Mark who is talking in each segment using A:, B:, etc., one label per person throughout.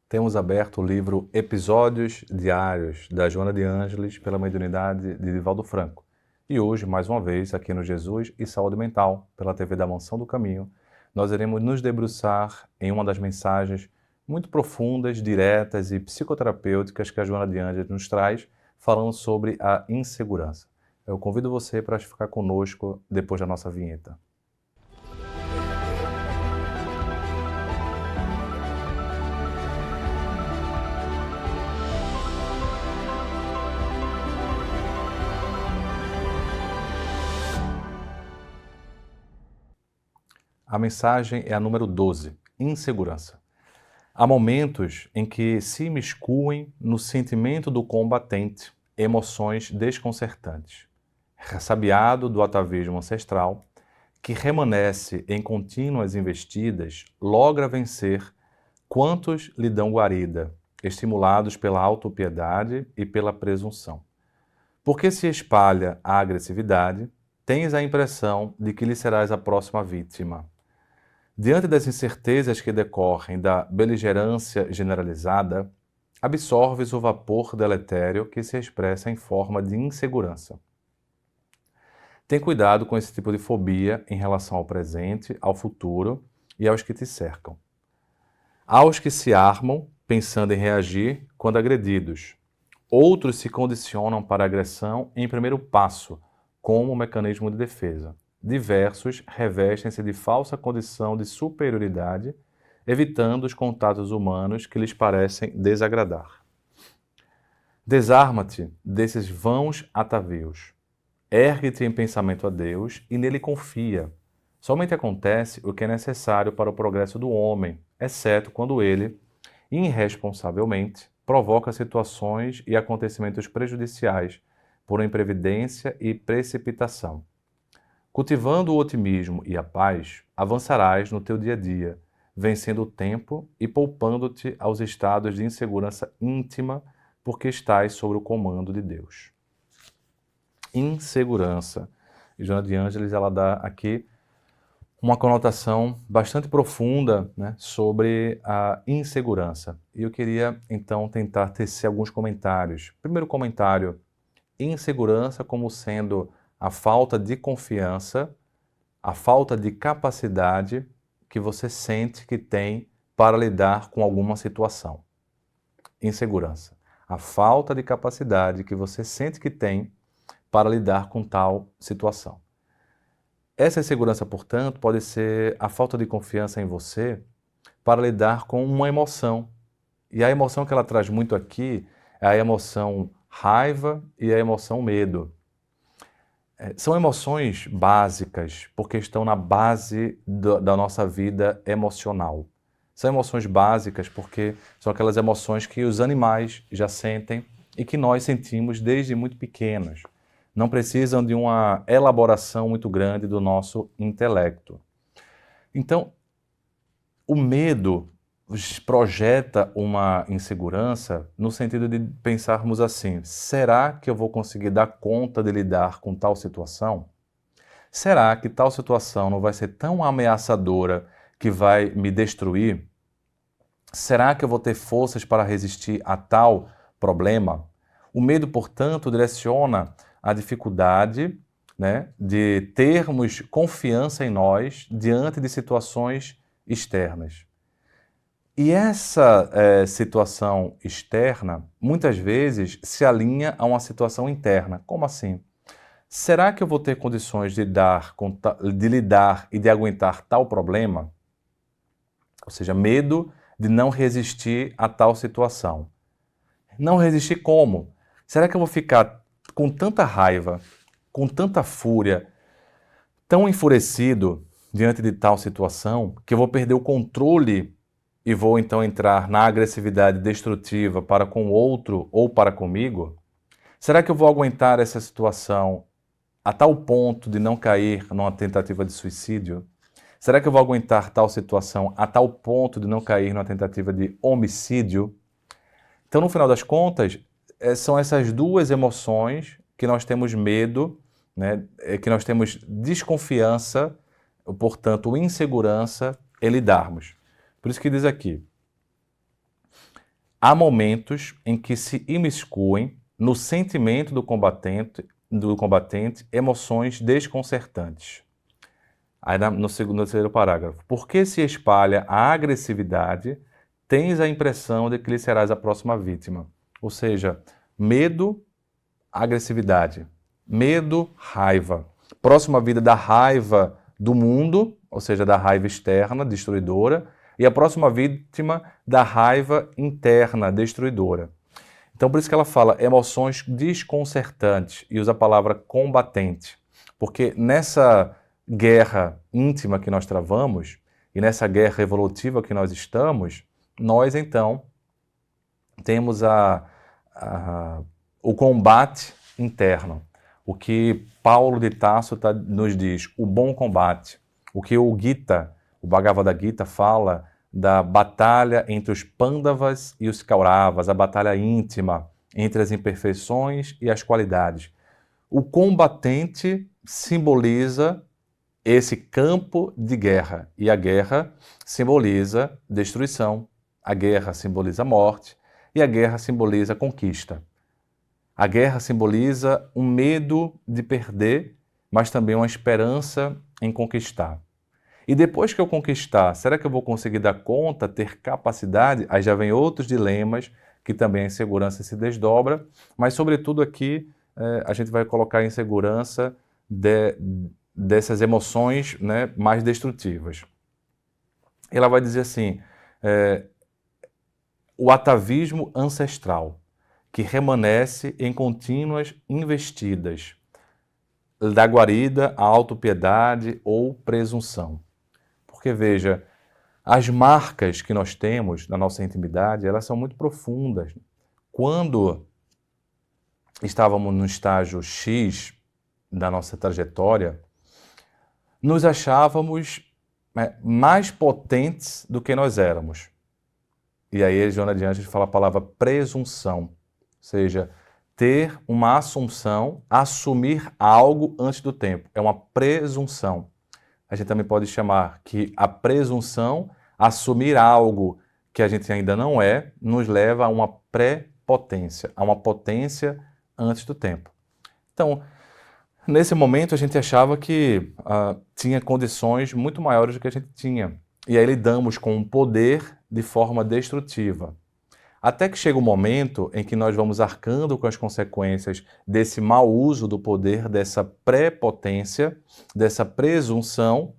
A: Temos aberto o livro Episódios Diários, da Joana de Ângeles, pela mediunidade de Divaldo Franco. E hoje, mais uma vez, aqui no Jesus e Saúde Mental, pela TV da Mansão do Caminho, nós iremos nos debruçar em uma das mensagens muito profundas, diretas e psicoterapêuticas que a Joana de Ângeles nos traz, falando sobre a insegurança. Eu convido você para ficar conosco depois da nossa vinheta. A mensagem é a número 12, insegurança. Há momentos em que se imiscuem no sentimento do combatente emoções desconcertantes. Ressabiado do atavismo ancestral, que remanesce em contínuas investidas, logra vencer quantos lhe dão guarida, estimulados pela autopiedade e pela presunção. Porque se espalha a agressividade, tens a impressão de que lhe serás a próxima vítima. Diante das incertezas que decorrem da beligerância generalizada, absorves o vapor deletério que se expressa em forma de insegurança. Tem cuidado com esse tipo de fobia em relação ao presente, ao futuro e aos que te cercam. Aos que se armam pensando em reagir quando agredidos. Outros se condicionam para a agressão em primeiro passo, como mecanismo de defesa. Diversos revestem-se de falsa condição de superioridade, evitando os contatos humanos que lhes parecem desagradar. Desarma-te desses vãos atavios. Ergue-te em pensamento a Deus e nele confia. Somente acontece o que é necessário para o progresso do homem, exceto quando ele, irresponsavelmente, provoca situações e acontecimentos prejudiciais por imprevidência e precipitação. Cultivando o otimismo e a paz, avançarás no teu dia a dia, vencendo o tempo e poupando-te aos estados de insegurança íntima, porque estás sob o comando de Deus. Insegurança. E Joana de Ângeles, ela dá aqui uma conotação bastante profunda, né, sobre a insegurança. E eu queria, então, tentar tecer alguns comentários. Primeiro comentário, insegurança como sendo a falta de confiança, a falta de capacidade que você sente que tem para lidar com alguma situação. Insegurança. A falta de capacidade que você sente que tem para lidar com tal situação. Essa insegurança, portanto, pode ser a falta de confiança em você para lidar com uma emoção. E a emoção que ela traz muito aqui é a emoção raiva e a emoção medo. São emoções básicas, porque estão na base da nossa vida emocional. São emoções básicas porque são aquelas emoções que os animais já sentem e que nós sentimos desde muito pequenos. Não precisam de uma elaboração muito grande do nosso intelecto. Então, o medo projeta uma insegurança no sentido de pensarmos assim: será que eu vou conseguir dar conta de lidar com tal situação? Será que tal situação não vai ser tão ameaçadora que vai me destruir? Será que eu vou ter forças para resistir a tal problema? O medo, portanto, direciona a dificuldade, né, de termos confiança em nós diante de situações externas. E essa situação externa, muitas vezes, se alinha a uma situação interna. Como assim? Será que eu vou ter condições de lidar e de aguentar tal problema? Ou seja, medo de não resistir a tal situação. Não resistir como? Será que eu vou ficar com tanta raiva, com tanta fúria, tão enfurecido diante de tal situação, que eu vou perder o controle e vou então entrar na agressividade destrutiva para com o outro ou para comigo? Será que eu vou aguentar essa situação a tal ponto de não cair numa tentativa de suicídio? Será que eu vou aguentar tal situação a tal ponto de não cair numa tentativa de homicídio? Então, no final das contas, são essas duas emoções que nós temos medo, né, que nós temos desconfiança, portanto, insegurança em lidarmos. Por isso que diz aqui, há momentos em que se imiscuem no sentimento do combatente emoções desconcertantes. Aí no terceiro parágrafo. Porque se espalha a agressividade, tens a impressão de que lhe serás a próxima vítima. Ou seja, medo, agressividade. Medo, raiva. Próxima vida da raiva do mundo, ou seja, da raiva externa, destruidora, e a próxima vítima da raiva interna, destruidora. Então, por isso que ela fala emoções desconcertantes e usa a palavra combatente. Porque nessa guerra íntima que nós travamos e nessa guerra evolutiva que nós estamos, nós, então, temos o combate interno. O que Paulo de Tarso nos diz, o bom combate. O que o Gita, o Bhagavad Gita, fala da batalha entre os Pandavas e os Kauravas, a batalha íntima entre as imperfeições e as qualidades. O combatente simboliza esse campo de guerra, e a guerra simboliza destruição, a guerra simboliza morte, e a guerra simboliza conquista. A guerra simboliza um medo de perder, mas também uma esperança em conquistar. E depois que eu conquistar, será que eu vou conseguir dar conta, ter capacidade? Aí já vem outros dilemas, que também a insegurança se desdobra, mas sobretudo aqui a gente vai colocar a insegurança dessas emoções, né, mais destrutivas. Ela vai dizer assim, o atavismo ancestral, que remanesce em contínuas investidas, da guarida à autopiedade ou presunção. Porque, veja, as marcas que nós temos na nossa intimidade, elas são muito profundas. Quando estávamos no estágio X da nossa trajetória, nos achávamos mais potentes do que nós éramos. E aí, Joana de Ângeles fala a palavra presunção, ou seja, ter uma assunção, assumir algo antes do tempo. É uma presunção. A gente também pode chamar que a presunção, assumir algo que a gente ainda não é, nos leva a uma pré-potência, a uma potência antes do tempo. Então, nesse momento a gente achava que tinha condições muito maiores do que a gente tinha. E aí lidamos com o poder de forma destrutiva. Até que chega o momento em que nós vamos arcando com as consequências desse mau uso do poder, dessa prepotência, dessa presunção,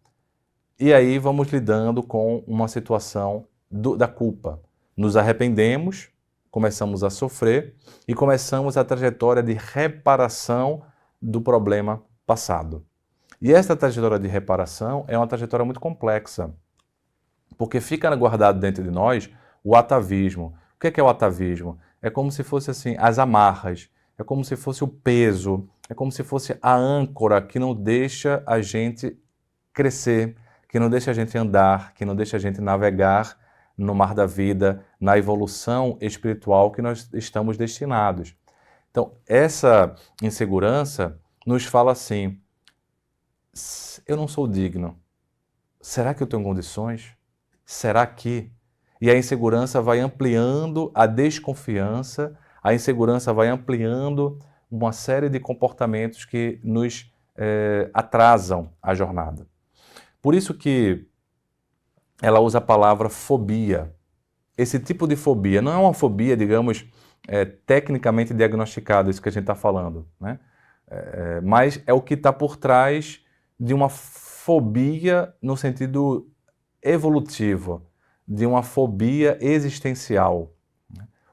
A: e aí vamos lidando com uma situação da culpa. Nos arrependemos, começamos a sofrer e começamos a trajetória de reparação do problema passado. E esta trajetória de reparação é uma trajetória muito complexa, porque fica guardado dentro de nós o atavismo. O que é o atavismo? É como se fosse assim, as amarras, é como se fosse o peso, é como se fosse a âncora que não deixa a gente crescer, que não deixa a gente andar, que não deixa a gente navegar no mar da vida, na evolução espiritual que nós estamos destinados. Então, essa insegurança nos fala assim, eu não sou digno. Será que eu tenho condições? Será que... E a insegurança vai ampliando a desconfiança, a insegurança vai ampliando uma série de comportamentos que nos atrasam a jornada. Por isso que ela usa a palavra fobia. Esse tipo de fobia não é uma fobia, digamos, tecnicamente diagnosticada, isso que a gente está falando, né? Mas é o que está por trás de uma fobia no sentido evolutivo, de uma fobia existencial.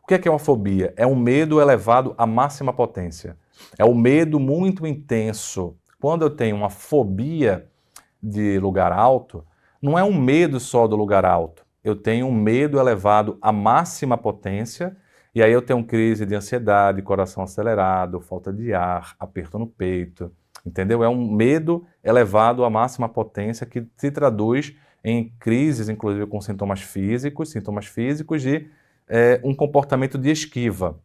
A: O que é uma fobia? É um medo elevado à máxima potência. É um medo muito intenso. Quando eu tenho uma fobia de lugar alto, não é um medo só do lugar alto. Eu tenho um medo elevado à máxima potência, e aí eu tenho crise de ansiedade, coração acelerado, falta de ar, aperto no peito, entendeu? É um medo elevado à máxima potência que se traduz em crises, inclusive com sintomas físicos de um comportamento de esquiva.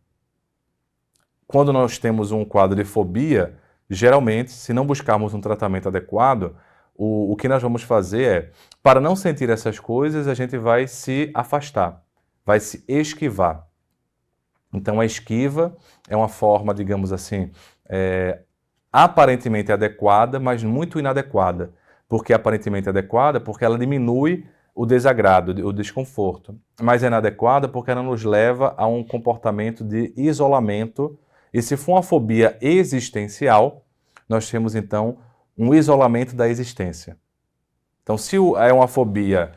A: Quando nós temos um quadro de fobia, geralmente, se não buscarmos um tratamento adequado, o que nós vamos fazer é, para não sentir essas coisas, a gente vai se afastar, vai se esquivar. Então, a esquiva é uma forma, digamos assim, aparentemente adequada, mas muito inadequada. Por que aparentemente adequada? Porque ela diminui o desagrado, o desconforto. Mas é inadequada porque ela nos leva a um comportamento de isolamento. E se for uma fobia existencial, nós temos então um isolamento da existência. Então, se é uma fobia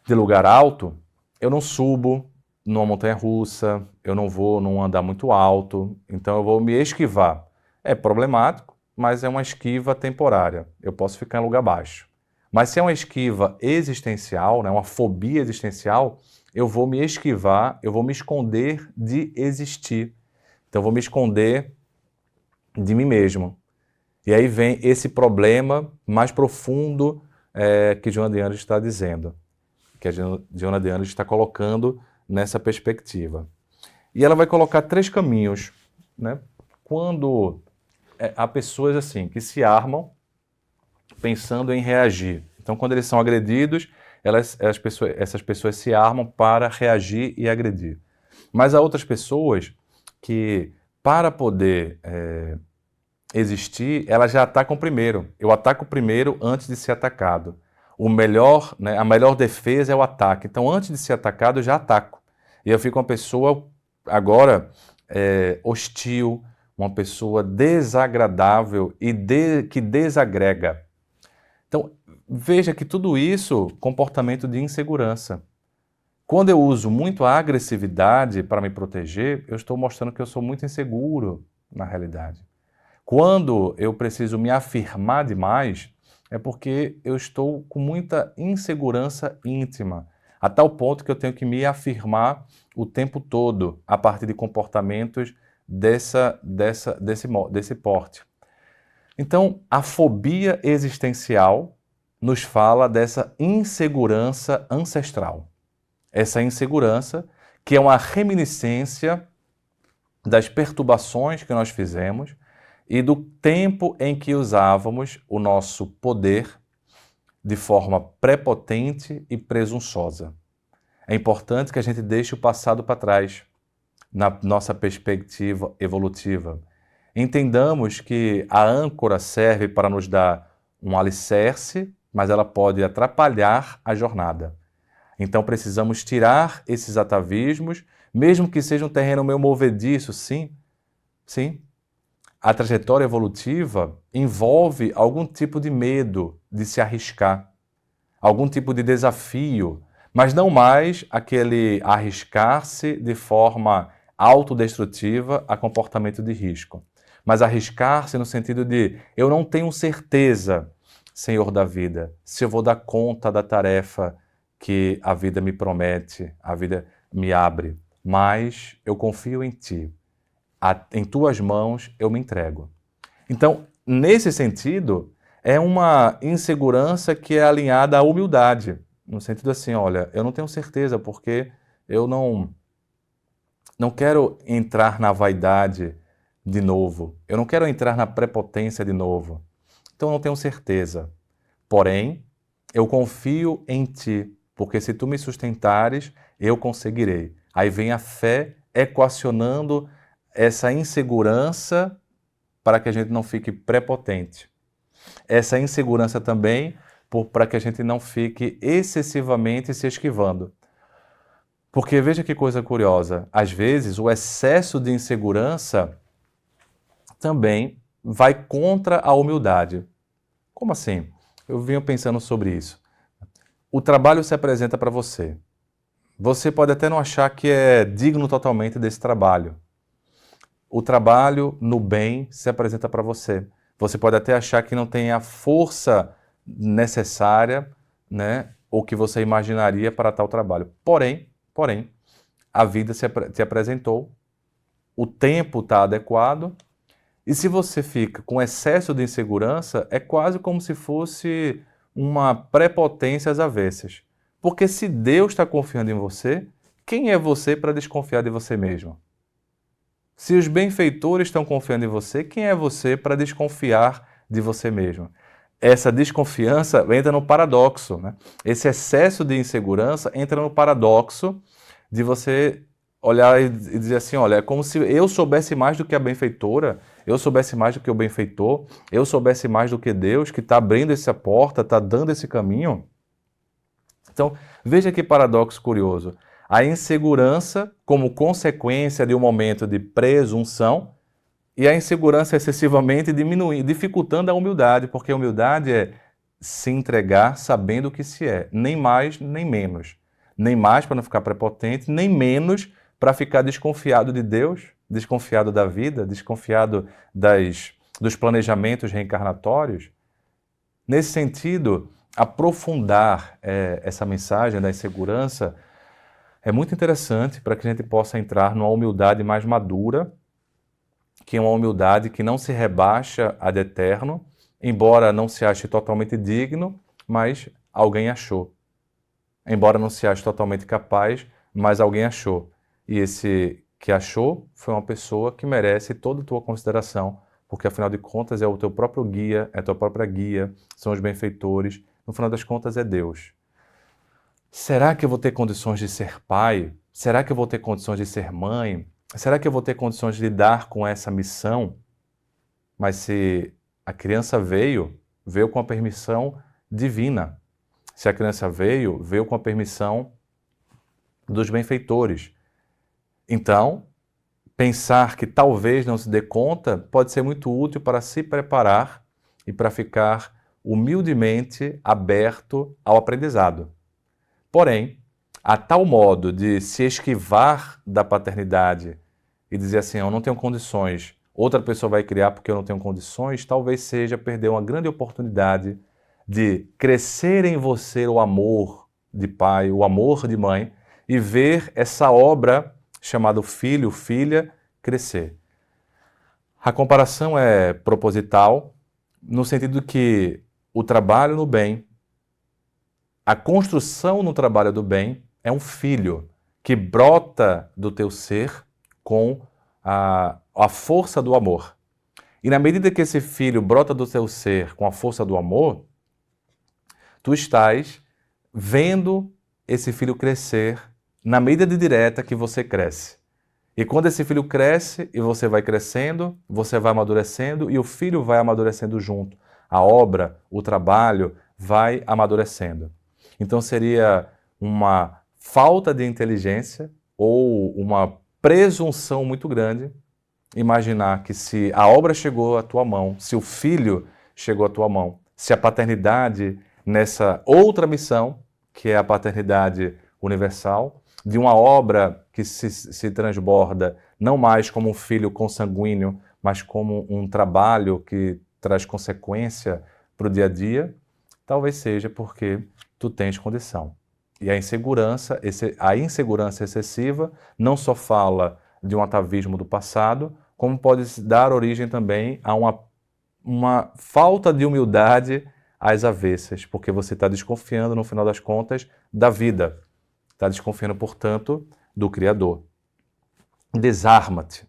A: de lugar alto, eu não subo numa montanha-russa, eu não vou num andar muito alto, então eu vou me esquivar. É problemático, mas é uma esquiva temporária. Eu posso ficar em lugar baixo. Mas se é uma esquiva existencial, né, uma fobia existencial, eu vou me esquivar, eu vou me esconder de existir. Então eu vou me esconder de mim mesmo. E aí vem esse problema mais profundo que Joana de Ângeles está dizendo, que a Joana de Ângeles está colocando nessa perspectiva. E ela vai colocar 3 caminhos, né? Quando há pessoas assim que se armam pensando em reagir. Então, quando eles são agredidos, essas pessoas se armam para reagir e agredir. Mas há outras pessoas que, para poder existir, elas já atacam primeiro. Eu ataco primeiro antes de ser atacado. O melhor, né, a melhor defesa é o ataque. Então, antes de ser atacado, eu já ataco. E eu fico uma pessoa agora hostil, uma pessoa desagradável e que desagrega. Então, veja que tudo isso é comportamento de insegurança. Quando eu uso muito a agressividade para me proteger, eu estou mostrando que eu sou muito inseguro na realidade. Quando eu preciso me afirmar demais, é porque eu estou com muita insegurança íntima, a tal ponto que eu tenho que me afirmar o tempo todo a partir de comportamentos desse porte. Então, a fobia existencial nos fala dessa insegurança ancestral. Essa insegurança que é uma reminiscência das perturbações que nós fizemos e do tempo em que usávamos o nosso poder de forma prepotente e presunçosa. É importante que a gente deixe o passado para trás, na nossa perspectiva evolutiva. Entendamos que a âncora serve para nos dar um alicerce, mas ela pode atrapalhar a jornada. Então precisamos tirar esses atavismos, mesmo que seja um terreno meio movediço, sim. A trajetória evolutiva envolve algum tipo de medo de se arriscar, algum tipo de desafio, mas não mais aquele arriscar-se de forma autodestrutiva a comportamento de risco. Mas arriscar-se no sentido de eu não tenho certeza, Senhor da vida, se eu vou dar conta da tarefa que a vida me promete, a vida me abre, mas eu confio em Ti. Em Tuas mãos eu me entrego. Então, nesse sentido, é uma insegurança que é alinhada à humildade, no sentido assim, olha, eu não tenho certeza porque eu não quero entrar na vaidade de novo, eu não quero entrar na prepotência de novo, então eu não tenho certeza. Porém, eu confio em Ti, porque se Tu me sustentares, eu conseguirei. Aí vem a fé equacionando essa insegurança para que a gente não fique prepotente. Essa insegurança também para que a gente não fique excessivamente se esquivando. Porque veja que coisa curiosa, às vezes o excesso de insegurança também vai contra a humildade. Como assim? Eu venho pensando sobre isso. O trabalho se apresenta para você. Você pode até não achar que é digno totalmente desse trabalho. O trabalho no bem se apresenta para você. Você pode até achar que não tem a força necessária, né, ou que você imaginaria para tal trabalho. Porém, a vida te apresentou, o tempo está adequado, e se você fica com excesso de insegurança, é quase como se fosse uma prepotência às avessas. Porque se Deus está confiando em você, quem é você para desconfiar de você mesmo? Se os benfeitores estão confiando em você, quem é você para desconfiar de você mesmo? Essa desconfiança entra no paradoxo, né? Esse excesso de insegurança entra no paradoxo de você olhar e dizer assim, olha, é como se eu soubesse mais do que a benfeitora, eu soubesse mais do que o benfeitor, eu soubesse mais do que Deus, que está abrindo essa porta, está dando esse caminho. Então, veja que paradoxo curioso. A insegurança como consequência de um momento de presunção e a insegurança excessivamente diminuindo, dificultando a humildade, porque a humildade é se entregar sabendo o que se é, nem mais nem menos. Nem mais para não ficar prepotente, nem menos para ficar desconfiado de Deus, desconfiado da vida, desconfiado dos planejamentos reencarnatórios. Nesse sentido, aprofundar essa mensagem da insegurança é muito interessante para que a gente possa entrar numa humildade mais madura, que é uma humildade que não se rebaixa ad eterno, embora não se ache totalmente digno, mas alguém achou. Embora não se ache totalmente capaz, mas alguém achou. E esse que achou foi uma pessoa que merece toda a tua consideração, porque afinal de contas é o teu próprio guia, é a tua própria guia, são os benfeitores, no final das contas é Deus. Será que eu vou ter condições de ser pai? Será que eu vou ter condições de ser mãe? Será que eu vou ter condições de lidar com essa missão? Mas se a criança veio com a permissão divina. Se a criança veio com a permissão dos benfeitores. Então, pensar que talvez não se dê conta pode ser muito útil para se preparar e para ficar humildemente aberto ao aprendizado. Porém, a tal modo de se esquivar da paternidade e dizer assim, eu não tenho condições, outra pessoa vai criar porque eu não tenho condições, talvez seja perder uma grande oportunidade de crescer em você o amor de pai, o amor de mãe, e ver essa obra chamada filho, filha, crescer. A comparação é proposital, no sentido que o trabalho no bem, a construção no trabalho do bem é um filho que brota do teu ser com a força do amor. E na medida que esse filho brota do teu ser com a força do amor, tu estás vendo esse filho crescer na medida direta que você cresce. E quando esse filho cresce e você vai crescendo, você vai amadurecendo e o filho vai amadurecendo junto. A obra, o trabalho vai amadurecendo. Então seria uma falta de inteligência ou uma presunção muito grande imaginar que se a obra chegou à tua mão, se o filho chegou à tua mão, se a paternidade nessa outra missão, que é a paternidade universal, de uma obra que se transborda não mais como um filho consanguíneo, mas como um trabalho que traz consequência para o dia a dia, talvez seja porque tu tens condição. E a insegurança excessiva não só fala de um atavismo do passado, como pode dar origem também a uma falta de humildade às avessas, porque você está desconfiando, no final das contas, da vida. Está desconfiando, portanto, do Criador. Desarma-te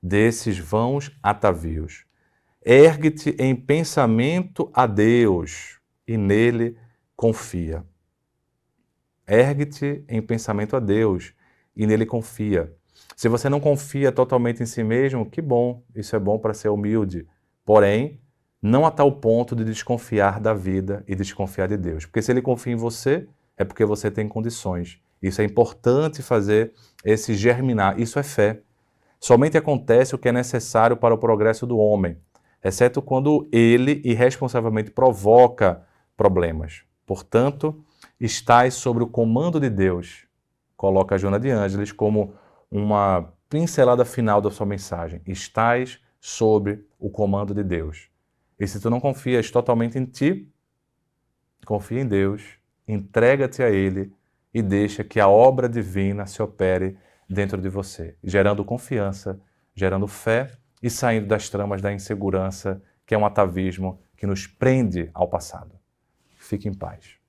A: desses vãos atavios. Ergue-te em pensamento a Deus e nele confia. Ergue-te em pensamento a Deus e nele confia. Se você não confia totalmente em si mesmo, que bom, isso é bom para ser humilde. Porém, não a tal ponto de desconfiar da vida e desconfiar de Deus. Porque se ele confia em você, é porque você tem condições. Isso é importante fazer esse germinar. Isso é fé. Somente acontece o que é necessário para o progresso do homem, exceto quando ele irresponsavelmente provoca problemas. Portanto, estás sobre o comando de Deus. Coloca a Joana de Ângeles como uma pincelada final da sua mensagem. Estás sob o comando de Deus. E se tu não confias totalmente em ti, confia em Deus, entrega-te a Ele e deixa que a obra divina se opere dentro de você, gerando confiança, gerando fé e saindo das tramas da insegurança, que é um atavismo que nos prende ao passado. Fique em paz.